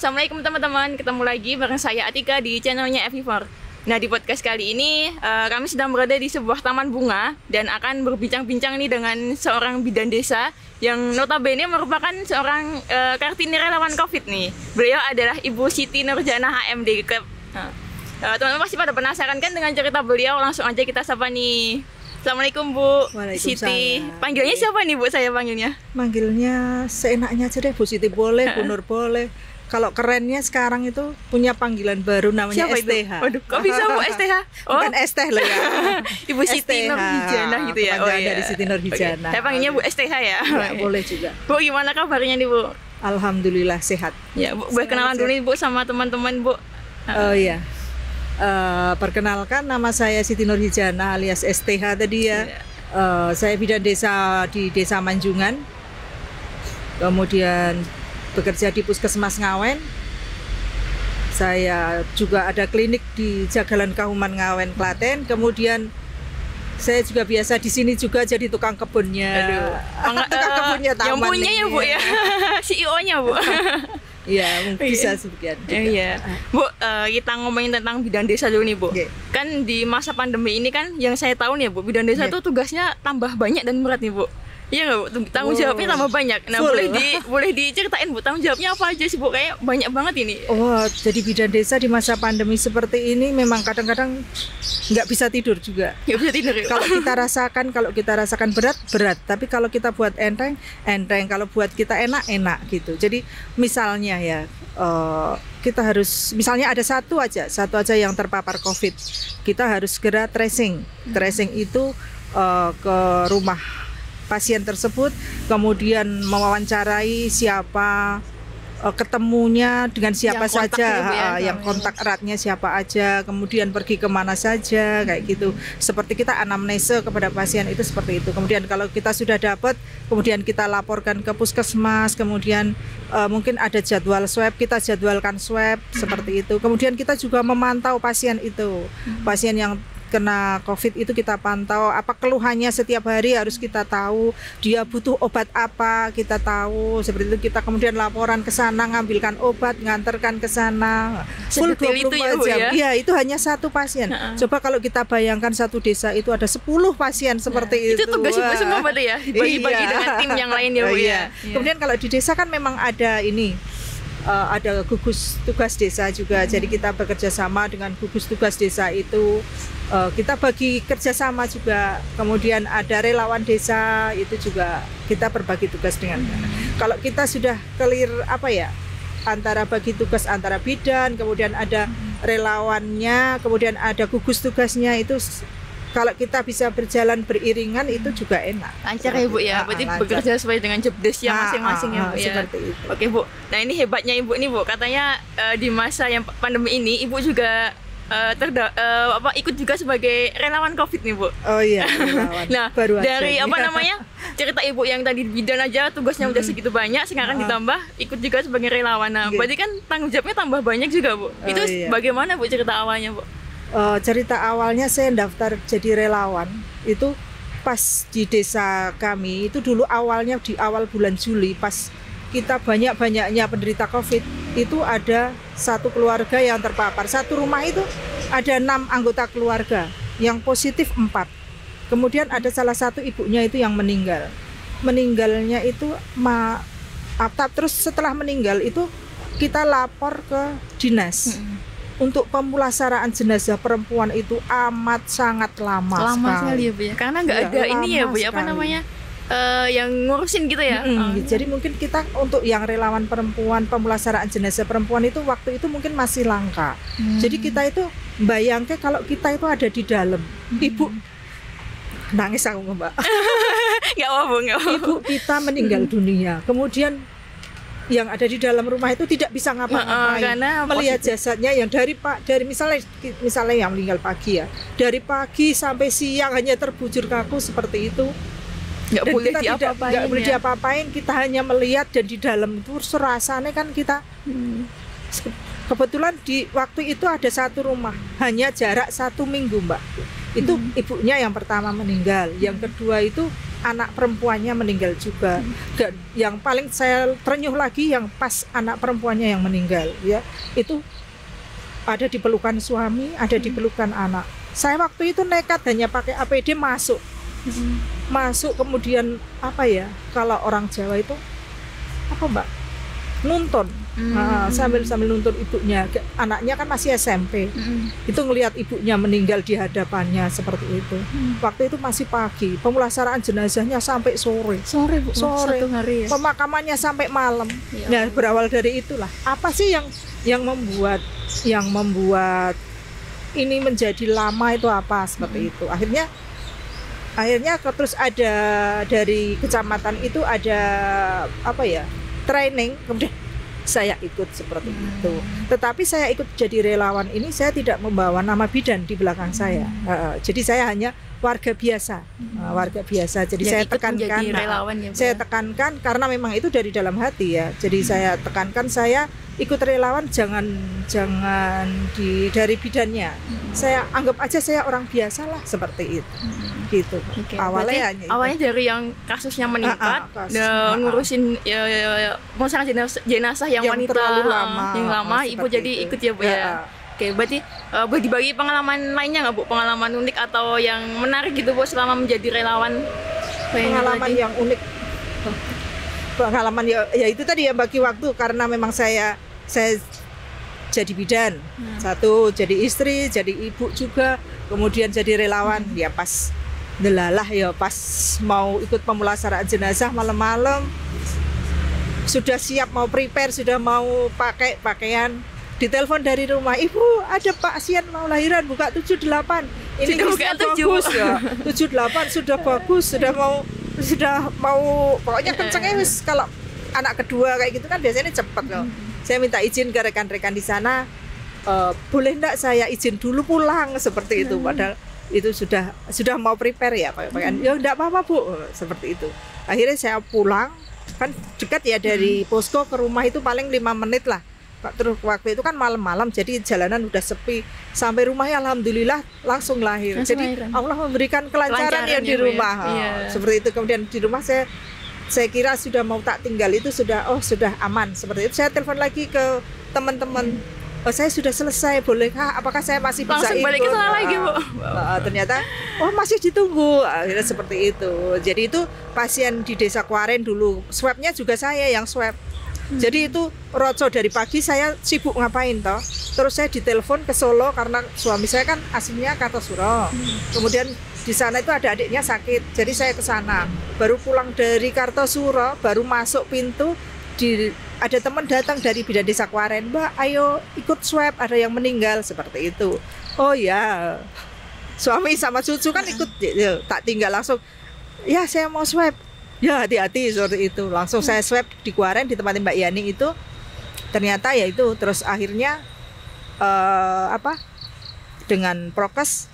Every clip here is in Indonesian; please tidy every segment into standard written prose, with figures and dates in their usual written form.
Assalamualaikum teman-teman, ketemu lagi bareng saya Atika di channelnya Evivor. Nah, di podcast kali ini kami sedang berada di sebuah taman bunga dan akan berbincang-bincang nih dengan seorang bidan desa yang notabene merupakan seorang Kartini relawan COVID nih. Beliau adalah Ibu Siti Nurjana HMD. Teman-teman pasti pada penasaran kan dengan cerita beliau, langsung aja kita sapa nih. Assalamualaikum Bu Siti. Panggilnya siapa nih Bu, saya panggilnya? Manggilnya seenaknya aja deh, Bu Siti boleh, Bu Nur boleh. Kalau kerennya sekarang itu punya panggilan baru namanya siapa STH. Itu? Waduh, kok bisa Bu STH? Oh. Bukan STH loh ya. Ibu Siti Nurhijana gitu ya. Oh iya. Dari Siti Nurhijana. Okay. Saya panggilnya Bu STH ya. Ya boleh juga. Bu, gimana kabarnya nih Bu? Alhamdulillah sehat. Ya Bu, boleh kenalan dulu nih Bu sama teman-teman Bu. Oh iya. Perkenalkan, nama saya Siti Nurhijana alias STH tadi ya. Saya bidan desa di Desa Manjungan. Kemudian bekerja di Puskesmas Ngawen. Saya juga ada klinik di Jagalan Kauman Ngawen, Klaten. Kemudian saya juga biasa di sini juga jadi tukang kebunnya. Tukang kebunnya taman. Yang punya ya Bu ya. CEO-nya Bu. Iya, bisa sebagian. Iya. Bu, kita ngomongin tentang bidan desa dulu nih Bu. Kan di masa pandemi ini kan yang saya tahu nih Bu, bidan desa itu tugasnya tambah banyak dan berat nih Bu. Iya nggak Bu? Tanggung jawabnya tambah banyak. Nah, boleh diceritain Bu, tanggung jawabnya apa aja sih Bu? Kayak banyak banget ini. Oh, jadi bidan desa di masa pandemi seperti ini memang kadang-kadang nggak bisa tidur juga. Nggak bisa tidur ya? Kalau kita rasakan berat. Tapi kalau kita buat enteng. Kalau buat kita enak gitu. Jadi misalnya ya, kita harus, misalnya ada satu aja yang terpapar COVID, kita harus segera tracing. Tracing itu ke rumah pasien tersebut, kemudian mewawancarai siapa, ketemunya dengan siapa saja, yang kontak eratnya siapa aja, kemudian pergi kemana saja, kayak gitu. Seperti kita anamnese kepada pasien itu seperti itu. Kemudian kalau kita sudah dapat, kemudian kita laporkan ke puskesmas, kemudian mungkin ada jadwal swab, kita jadwalkan swab, seperti itu. Kemudian kita juga memantau pasien itu, pasien yang kena COVID itu kita pantau, apa keluhannya setiap hari harus kita tahu, dia butuh obat apa kita tahu, seperti itu. Kita kemudian laporan ke sana, ngambilkan obat, nganterkan ke sana, full 24 jam. Iya, itu hanya satu pasien. Coba kalau kita bayangkan satu desa itu ada 10 pasien seperti itu. Itu tugas Ibu semua berarti ya, dibagi-bagi dengan tim yang lain ya Bu ya. Kemudian kalau di desa kan memang ada ini, ada gugus tugas desa juga. Jadi kita bekerja sama dengan gugus tugas desa itu, kita bagi kerjasama juga. Kemudian ada relawan desa, itu juga kita berbagi tugas dengan. Kalau kita sudah clear antara bagi tugas antara bidan, kemudian ada relawannya, kemudian ada gugus tugasnya, itu kalau kita bisa berjalan beriringan itu juga enak. Lancar ya Bu ya, berarti bekerja sesuai dengan job desk-nya masing-masing ya Bu ya. Seperti itu. Oke Bu, nah ini hebatnya Ibu nih Bu, katanya di masa yang pandemi ini Ibu juga ikut juga sebagai relawan COVID nih Bu. Oh iya, relawan. Nah, baru dari aja. cerita Ibu yang tadi bidan aja tugasnya udah segitu banyak, sekarang ditambah ikut juga sebagai relawan. Nah, berarti kan tanggung jawabnya tambah banyak juga Bu. Itu bagaimana Bu cerita awalnya Bu? Cerita awalnya saya daftar jadi relawan itu pas di desa kami itu dulu, awalnya di awal bulan Juli, pas kita banyak-banyaknya penderita COVID, itu ada satu keluarga yang terpapar. Satu rumah itu ada 6 anggota keluarga, yang positif 4. Kemudian ada salah satu ibunya itu yang meninggal. Meninggalnya itu terus setelah meninggal itu kita lapor ke dinas. Untuk pemulasaraan jenazah perempuan itu amat sangat lama sekali ya Bu ya, karena nggak ada ini ya Bu ya, yang ngurusin gitu ya. Jadi mungkin kita untuk yang relawan perempuan, pemulasaraan jenazah perempuan itu waktu itu mungkin masih langka. Jadi kita itu bayangkan kalau kita itu ada di dalam. Ibu nangis aku Mbak. Nggak apa-apa. Ibu kita meninggal dunia, kemudian yang ada di dalam rumah itu tidak bisa ngapa-ngapain, melihat jasadnya yang dari misalnya yang meninggal pagi ya, dari pagi sampai siang hanya terbujur kaku seperti itu, nggak boleh diapa-apain, kita hanya melihat, dan di dalam itu rasanya kan kita kebetulan di waktu itu ada satu rumah hanya jarak 1 minggu Mbak, itu ibunya yang pertama meninggal, yang kedua itu anak perempuannya meninggal juga. Dan yang paling saya terenyuh lagi yang pas anak perempuannya yang meninggal ya, itu ada di pelukan suami, ada di pelukan anak. Saya waktu itu nekat hanya pakai APD masuk. Masuk kemudian apa ya? Kalau orang Jawa itu apa, Mbak? Nuntun. Sambil nuntun ibunya. Anaknya kan masih SMP. Itu ngelihat ibunya meninggal di hadapannya seperti itu. Waktu itu masih pagi. Pemulasaran jenazahnya sampai sore. Sore, Bu. Sore. Satu hari ya. Pemakamannya sampai malam. Ya. Nah, berawal dari itulah. Apa sih yang membuat ini menjadi lama itu apa seperti itu. Akhirnya terus ada dari kecamatan itu ada apa ya, training, kemudian saya ikut seperti itu. Tetapi saya ikut jadi relawan ini saya tidak membawa nama bidan di belakang saya. Jadi saya hanya warga biasa, Jadi yang saya ikut tekankan, menjadi relawan ya, Bu, saya ya? tekankan karena memang itu dari dalam hati ya. Jadi saya tekankan, saya ikut relawan jangan dari bidannya. Saya anggap aja saya orang biasa lah seperti itu. Gitu. Oke, Awalnya awalnya dari yang kasusnya meningkat, ngurusin pemulasaran jenazah yang wanita terlalu lama, yang lama, Ibu jadi itu. ikut ya, Bu ya. Oke, berarti boleh dibagi pengalaman lainnya nggak, Bu? Pengalaman unik atau yang menarik gitu, Bu, selama menjadi relawan? Pengalaman yang unik. Pengalaman ya itu tadi ya, bagi waktu karena memang saya jadi bidan. Satu, jadi istri, jadi ibu juga, kemudian jadi relawan. Ya pas delalah ya pas mau ikut pemulasaraan jenazah malam-malam. Sudah siap mau prepare, sudah mau pakai pakaian. Ditelepon dari rumah, "Ibu, ada pasien mau lahiran, buka 78." Ini buka 7 bagus ya. 78 sudah bagus, sudah mau pokoknya kencengnya wis. Kalau anak kedua kayak gitu kan biasanya cepet loh. Saya minta izin ke rekan-rekan di sana, boleh enggak saya izin dulu pulang seperti itu, padahal itu sudah mau prepare ya pakaian. Ya enggak apa-apa, Bu, seperti itu. Akhirnya saya pulang, kan dekat ya dari posko ke rumah itu paling 5 menit lah. Terus waktu itu kan malam-malam, jadi jalanan udah sepi. Sampai rumahnya alhamdulillah langsung lahir. Jadi Allah memberikan kelancaran ya di rumah. Seperti itu. Kemudian di rumah saya kira sudah mau tak tinggal itu sudah aman seperti itu. Saya telepon lagi ke teman-teman. Saya sudah selesai, bolehkah? Apakah saya masih bisa langsung ikut? Balik ke sana lagi, Bu. Ternyata masih ditunggu. Akhirnya seperti itu. Jadi itu pasien di Desa Kuaren dulu. Swabnya juga saya yang swab. Jadi itu roco dari pagi saya sibuk ngapain toh. Terus saya ditelepon ke Solo karena suami saya kan aslinya Kartosuro. Kemudian di sana itu ada adiknya sakit. Jadi saya ke sana. Baru pulang dari Kartosuro, baru masuk pintu ada teman datang dari bidan Desa Kuaren, "Mbak, ayo ikut swab, ada yang meninggal," seperti itu. Oh ya. Suami sama cucu kan ikut, tak tinggal langsung. "Ya, saya mau swab." Ya, hati-hati seperti itu. Langsung saya swab di Kuaren di tempat Mbak Yani itu. Ternyata ya itu, terus akhirnya dengan prokes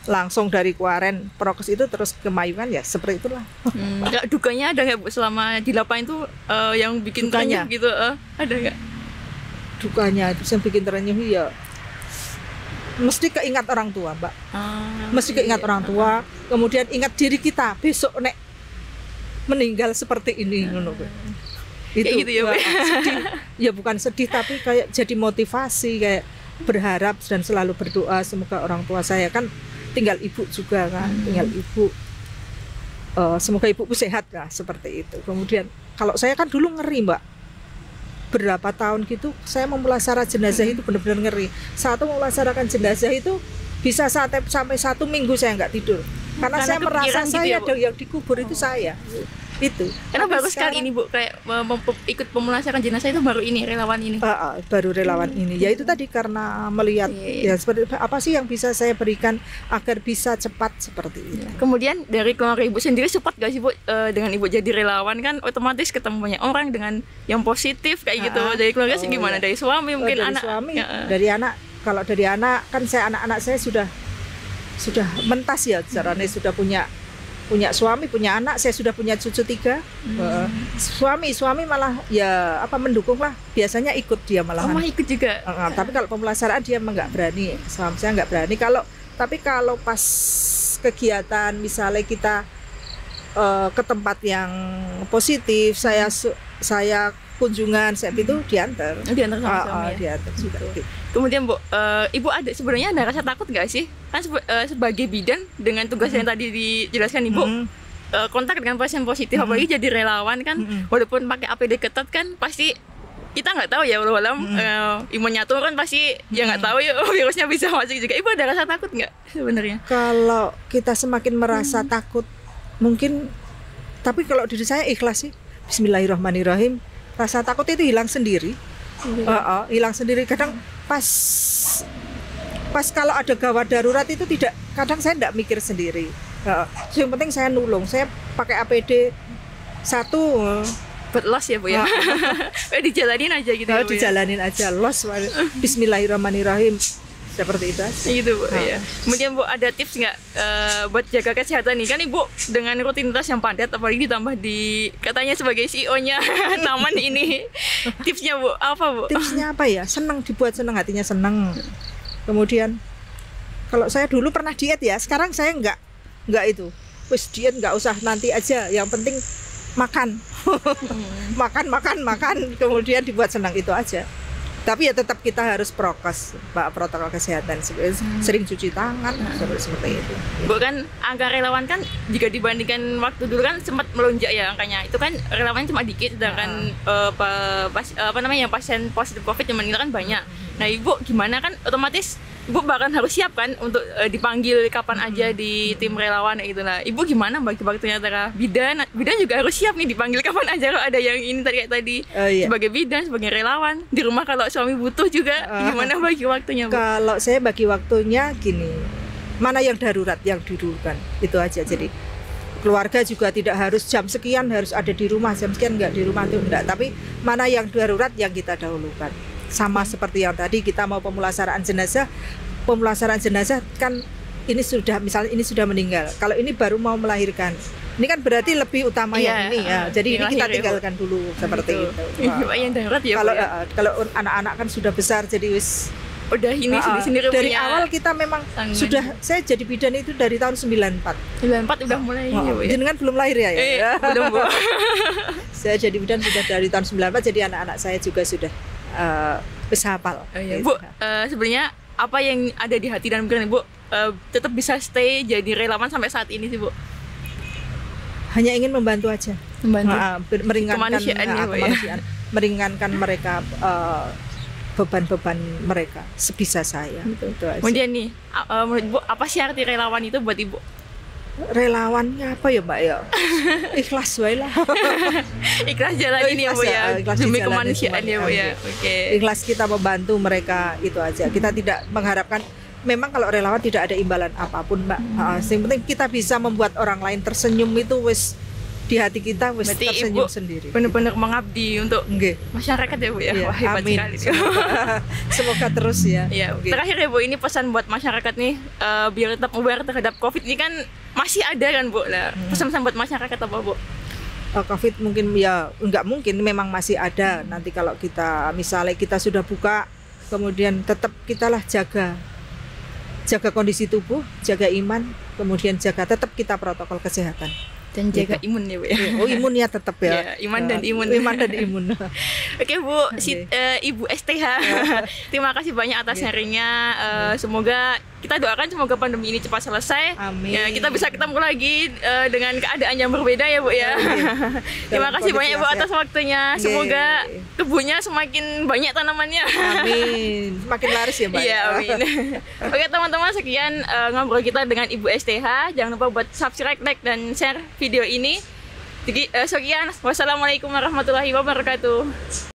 langsung dari Kuaren prokes itu terus ke Mayungan ya seperti itulah. Dukanya ada nggak, Bu, selama di lapangan itu yang bikin terenyuh gitu? Ada nggak? Dukanya itu yang bikin terenyuh ya mesti keingat orang tua, Mbak. Mesti keingat orang tua, kemudian ingat diri kita besok nek meninggal seperti ini, itu kayak gitu ya, Bu? Sedih. Ya bukan sedih tapi kayak jadi motivasi, kayak berharap dan selalu berdoa semoga orang tua saya kan tinggal ibu juga kan, tinggal ibu, semoga ibuku sehat lah seperti itu. Kemudian kalau saya kan dulu ngeri, Mbak, berapa tahun gitu saya memulasarkan jenazah itu benar-benar ngeri. Satu memulasarkan jenazah itu bisa sampai 1 minggu saya nggak tidur. Karena saya merasa gitu saya ya, Bu? yang dikubur itu saya. Itu. Karena baru sekali ini, Bu, kayak ikut pemulasaran jenazah itu baru ini, relawan ini. Baru relawan ini. Ya itu tadi karena melihat ya seperti apa sih yang bisa saya berikan agar bisa cepat seperti itu. Kemudian dari keluarga Ibu sendiri support gak sih, Bu, dengan Ibu jadi relawan kan otomatis ketemu banyak orang dengan yang positif kayak gitu. Dari keluarga sih gimana? Dari suami mungkin dari anak? Suami, dari anak. Kalau dari anak kan anak-anak saya sudah mentas ya, caranya sudah punya suami, punya anak, saya sudah punya cucu 3. Suami malah ya mendukung lah, biasanya ikut dia malahan. Ikut juga. Tapi kalau pemulasaraan dia emang nggak berani, suami saya nggak berani. Tapi kalau pas kegiatan misalnya kita ke tempat yang positif, saya kunjungan, saya itu diantar. Diantar sama suami ya? Diantar juga. Kemudian Bu, Ibu ada sebenarnya ada rasa takut nggak sih? Kan sebagai bidan dengan tugas yang tadi dijelaskan Ibu, kontak dengan pasien positif, apalagi jadi relawan kan, walaupun pakai APD ketat kan pasti kita nggak tahu ya, walau imunnya turun pasti ya nggak tahu ya virusnya bisa masuk juga. Ibu ada rasa takut nggak sebenarnya? Kalau kita semakin merasa takut, mungkin, tapi kalau diri saya ikhlas sih. Bismillahirrahmanirrahim. Rasa takut itu hilang sendiri. Hilang sendiri. Kadang pas kalau ada gawat darurat itu tidak. Kadang saya tidak mikir sendiri. Yang penting saya nulung. Saya pakai APD 1. Buat los ya Bu ya? Dijalanin aja gitu ya Bu? Dijalanin aja, los. Bismillahirrahmanirrahim. Seperti itu aja. Gitu Bu ya. Kemudian Bu, ada tips nggak buat jaga kesehatan nih? Kan Ibu dengan rutinitas yang padat, apalagi ditambah katanya sebagai CEO-nya taman ini. Tipsnya Bu, apa Bu? Tipsnya apa ya? Senang, dibuat senang, hatinya senang. Kemudian kalau saya dulu pernah diet ya, sekarang saya nggak itu. Wis diet nggak usah, nanti aja. Yang penting makan. makan, kemudian dibuat senang, itu aja. Tapi ya tetap kita harus prokes, Pak, protokol kesehatan, sering cuci tangan, seperti itu. Bu, kan angka relawan kan jika dibandingkan waktu dulu kan sempat melonjak ya angkanya. Itu kan relawan cuma dikit, sedangkan pasien positif COVID yang meninggal kan banyak. Nah Ibu gimana, kan otomatis Ibu bahkan harus siap kan untuk dipanggil kapan aja di tim relawan gitu. Nah Ibu gimana bagi waktunya antara bidan juga harus siap nih dipanggil kapan aja kalau ada yang ini kayak tadi, sebagai bidan, sebagai relawan. Di rumah kalau suami butuh juga gimana bagi waktunya Bu? Kalau saya bagi waktunya gini, mana yang darurat yang didulukan, itu aja. Jadi keluarga juga tidak harus jam sekian harus ada di rumah, jam sekian enggak di rumah, itu enggak. Tapi mana yang darurat yang kita dahulukan. Sama seperti yang tadi kita mau pemulasaran jenazah kan ini sudah meninggal. Kalau ini baru mau melahirkan, ini kan berarti lebih utama yang ini ya. Jadi ini kita tinggalkan dulu seperti itu. Yang darurat ya. Kalau anak-anak kan sudah besar, jadi wis udah ini sendiri dari awal kita memang tanggung. Sudah saya jadi bidan itu dari tahun 94 udah mulai ya, Bu, ya? Jenengan belum lahir ya? Belum Bu. Saya jadi bidan sudah dari tahun 94, jadi anak-anak saya juga sudah bisa hafal. Bu, sebenarnya apa yang ada di hati dan pikiran Ibu tetap bisa stay jadi relawan sampai saat ini sih Bu? Hanya ingin membantu aja, meringankan kemanusiaan, meringankan mereka, beban-beban mereka sebisa saya. Kemudian nih, menurut Ibu apa sih arti relawan itu buat Ibu? Relawannya apa ya Mbak ya? Ikhlas wae lah. Ikhlas jalan ini ya Bu ya. Demi kemanusiaan ya Bu ya. Oke. Ikhlas kita membantu mereka, itu aja. Kita tidak mengharapkan, memang kalau relawan tidak ada imbalan apapun Mbak. Yang penting kita bisa membuat orang lain tersenyum, itu wis di hati kita wis tersenyum sendiri. Benar-benar mengabdi untuk masyarakat ya Bu ya. Wah, hebat sekali. Semoga terus ya. Terakhir ya Bu, ini pesan buat masyarakat nih, biar tetap aware terhadap COVID ini kan masih ada kan Bu. Nah, pesan-pesan buat masyarakat apa Bu? COVID mungkin ya nggak mungkin, memang masih ada. Nanti kalau kita misalnya kita sudah buka, kemudian tetap kitalah jaga kondisi tubuh, jaga iman, kemudian tetap kita protokol kesehatan. Dan jaga imun ya Bu ya. Imunnya tetap ya. Iman dan imun. Oke Bu, Ibu STH. Terima kasih banyak atas sharingnya. Semoga kita doakan semoga pandemi ini cepat selesai. Amin. Ya, kita bisa ketemu lagi dengan keadaan yang berbeda ya Bu ya. Terima kasih banyak Bu atas waktunya. Semoga kebunnya semakin banyak tanamannya. Amin. Semakin laris ya Mbak. Iya, amin. Oke teman-teman, sekian ngobrol kita dengan Ibu STH. Jangan lupa buat subscribe, like, dan share video ini. Sekian, wassalamualaikum warahmatullahi wabarakatuh.